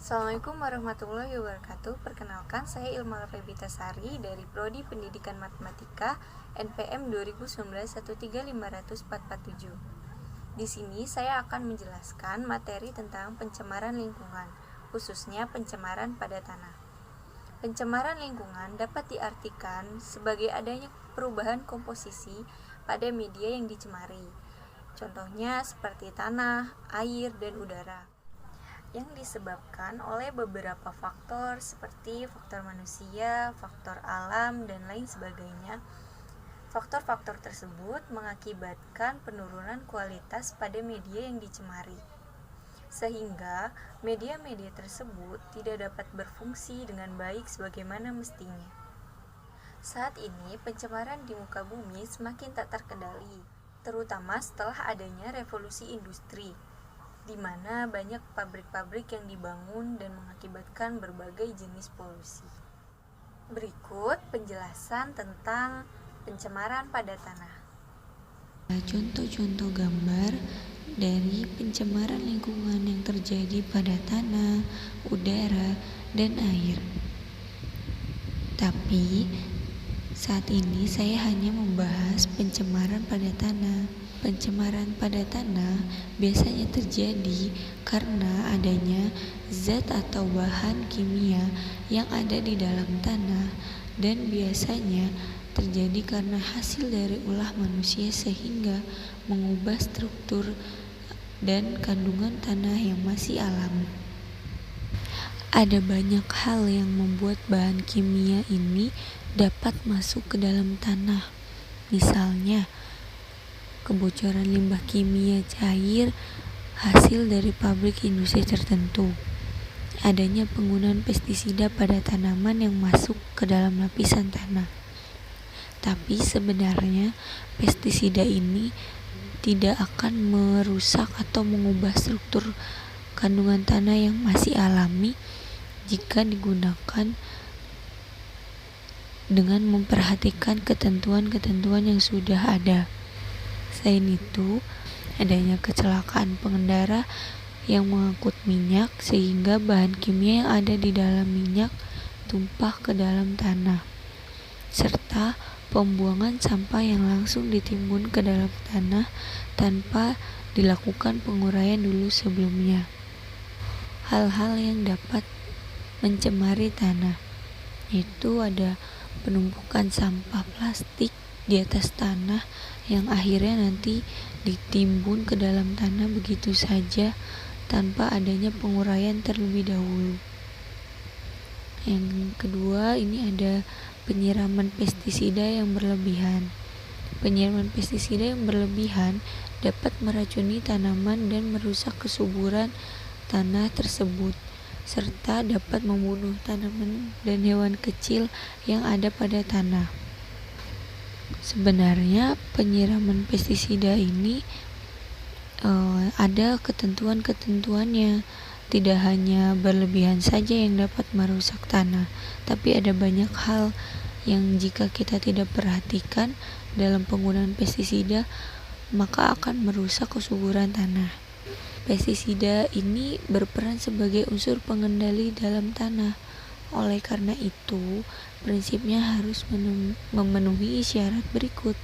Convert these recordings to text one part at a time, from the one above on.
Assalamualaikum warahmatullahi wabarakatuh. Perkenalkan, saya Ilma Febitasari dari Prodi Pendidikan Matematika NPM 2019 1350447. Di sini saya akan menjelaskan materi tentang pencemaran lingkungan, khususnya pencemaran pada tanah. Pencemaran lingkungan dapat diartikan sebagai adanya perubahan komposisi pada media yang dicemari. Contohnya seperti tanah, air, dan udara, yang disebabkan oleh beberapa faktor seperti faktor manusia, faktor alam, dan lain sebagainya. Faktor-faktor tersebut mengakibatkan penurunan kualitas pada media yang dicemari, sehingga media-media tersebut tidak dapat berfungsi dengan baik sebagaimana mestinya. Saat ini pencemaran di muka bumi semakin tak terkendali, terutama setelah adanya revolusi industri, di mana banyak pabrik-pabrik yang dibangun dan mengakibatkan berbagai jenis polusi. Berikut penjelasan tentang pencemaran pada tanah. Contoh-contoh gambar dari pencemaran lingkungan yang terjadi pada tanah, udara, dan air. Tapi saat ini saya hanya membahas pencemaran pada tanah. Pencemaran pada tanah biasanya terjadi karena adanya zat atau bahan kimia yang ada di dalam tanah, dan biasanya terjadi karena hasil dari ulah manusia sehingga mengubah struktur dan kandungan tanah yang masih alami. Ada banyak hal yang membuat bahan kimia ini dapat masuk ke dalam tanah. Misalnya, kebocoran limbah kimia cair hasil dari pabrik industri tertentu, adanya penggunaan pestisida pada tanaman yang masuk ke dalam lapisan tanah. Tapi sebenarnya pestisida ini tidak akan merusak atau mengubah struktur kandungan tanah yang masih alami jika digunakan dengan memperhatikan ketentuan-ketentuan yang sudah ada. Selain itu, adanya kecelakaan pengendara yang mengangkut minyak sehingga bahan kimia yang ada di dalam minyak tumpah ke dalam tanah, serta pembuangan sampah yang langsung ditimbun ke dalam tanah tanpa dilakukan penguraian dulu sebelumnya. Hal-hal yang dapat mencemari tanah itu ada penumpukan sampah plastik di atas tanah yang akhirnya nanti ditimbun ke dalam tanah begitu saja tanpa adanya penguraian terlebih dahulu. Yang kedua, ini ada penyiraman pestisida yang berlebihan. Penyiraman pestisida yang berlebihan dapat meracuni tanaman dan merusak kesuburan tanah tersebut, serta dapat membunuh tanaman dan hewan kecil yang ada pada tanah. Sebenarnya penyiraman pestisida ini ada ketentuan-ketentuannya. Tidak hanya berlebihan saja yang dapat merusak tanah, tapi ada banyak hal yang jika kita tidak perhatikan dalam penggunaan pestisida, maka akan merusak kesuburan tanah. Pestisida ini berperan sebagai unsur pengendali dalam tanah. Oleh karena itu, prinsipnya harus memenuhi syarat berikut.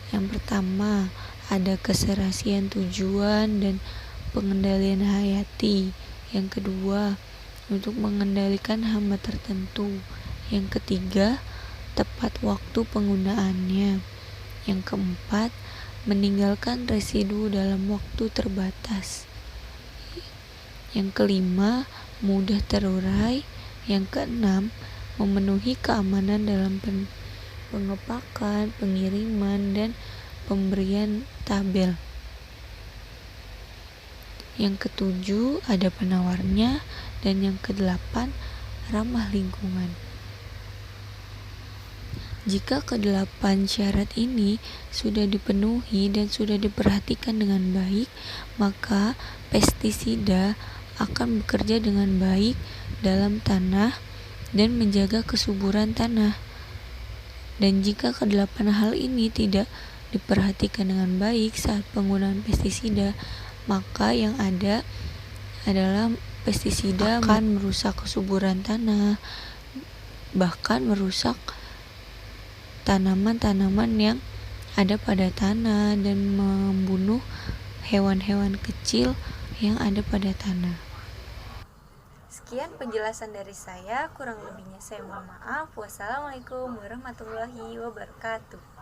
Yang pertama, ada keserasian tujuan dan pengendalian hayati. Yang kedua, untuk mengendalikan hama tertentu. Yang ketiga, tepat waktu penggunaannya. Yang keempat, meninggalkan residu dalam waktu terbatas. Yang kelima, mudah terurai. Yang keenam, memenuhi keamanan dalam pengepakan, pengiriman, dan pemberian tabel. Yang ketujuh, ada penawarnya. Dan yang kedelapan, ramah lingkungan. Jika kedelapan syarat ini sudah dipenuhi dan sudah diperhatikan dengan baik, maka pestisida akan bekerja dengan baik dalam tanah dan menjaga kesuburan tanah. Dan jika kedelapan hal ini tidak diperhatikan dengan baik saat penggunaan pestisida, maka yang ada adalah pestisida akan merusak kesuburan tanah, bahkan merusak tanaman-tanaman yang ada pada tanah dan membunuh hewan-hewan kecil yang ada pada tanah. Sekian penjelasan dari saya, kurang lebihnya saya mohon maaf. Wassalamualaikum warahmatullahi wabarakatuh.